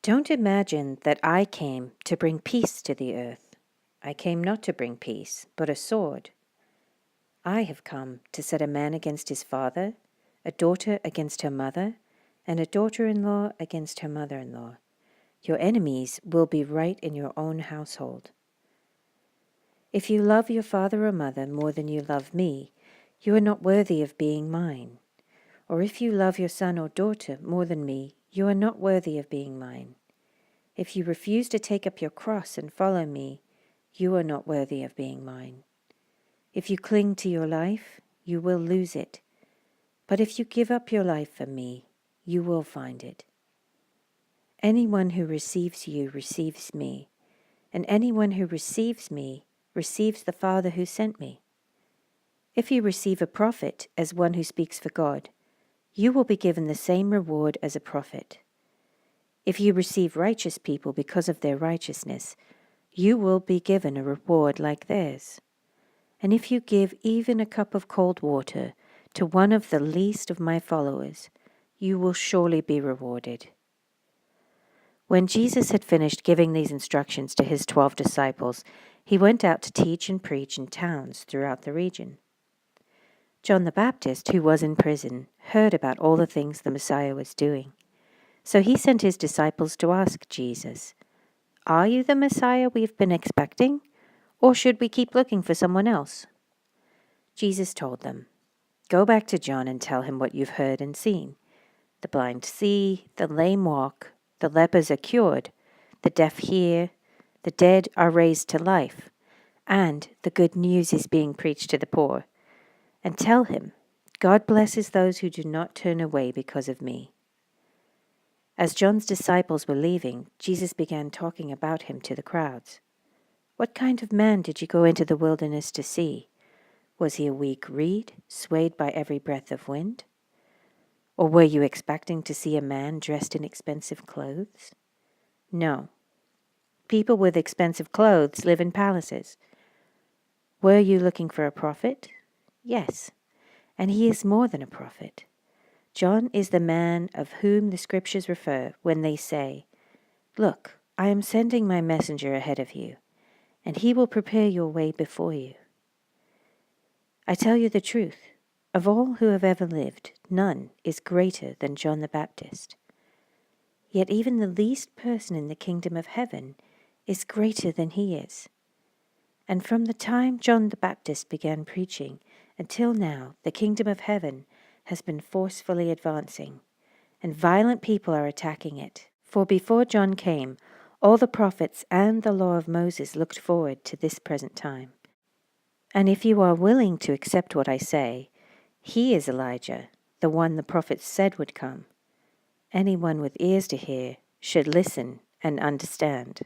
Don't imagine that I came to bring peace to the earth. I came not to bring peace, but a sword. I have come to set a man against his father, a daughter against her mother, and a daughter-in-law against her mother-in-law. Your enemies will be right in your own household. If you love your father or mother more than you love me, you are not worthy of being mine. Or if you love your son or daughter more than me, you are not worthy of being mine. If you refuse to take up your cross and follow me, you are not worthy of being mine. If you cling to your life, you will lose it. But if you give up your life for me, you will find it. Anyone who receives you receives me, and anyone who receives me receives the Father who sent me. If you receive a prophet as one who speaks for God, you will be given the same reward as a prophet. If you receive righteous people because of their righteousness, you will be given a reward like theirs. And if you give even a cup of cold water to one of the least of my followers, you will surely be rewarded. When Jesus had finished giving these instructions to his 12 disciples, he went out to teach and preach in towns throughout the region. John the Baptist, who was in prison, heard about all the things the Messiah was doing. So he sent his disciples to ask Jesus, "Are you the Messiah we've been expecting, or should we keep looking for someone else?" Jesus told them, "Go back to John and tell him what you've heard and seen. The blind see, the lame walk, the lepers are cured, the deaf hear, the dead are raised to life, and the good news is being preached to the poor. And tell him, God blesses those who do not turn away because of me." As John's disciples were leaving, Jesus began talking about him to the crowds. "What kind of man did you go into the wilderness to see? Was he a weak reed, swayed by every breath of wind? Or were you expecting to see a man dressed in expensive clothes? No. People with expensive clothes live in palaces. Were you looking for a prophet? Yes, and he is more than a prophet. John is the man of whom the scriptures refer when they say, 'Look, I am sending my messenger ahead of you, and he will prepare your way before you.' I tell you the truth, of all who have ever lived, none is greater than John the Baptist. Yet even the least person in the kingdom of heaven is greater than he is. And from the time John the Baptist began preaching until now, the kingdom of heaven has been forcefully advancing, and violent people are attacking it. For before John came, all the prophets and the law of Moses looked forward to this present time. And if you are willing to accept what I say, he is Elijah, the one the prophets said would come. Anyone with ears to hear should listen and understand."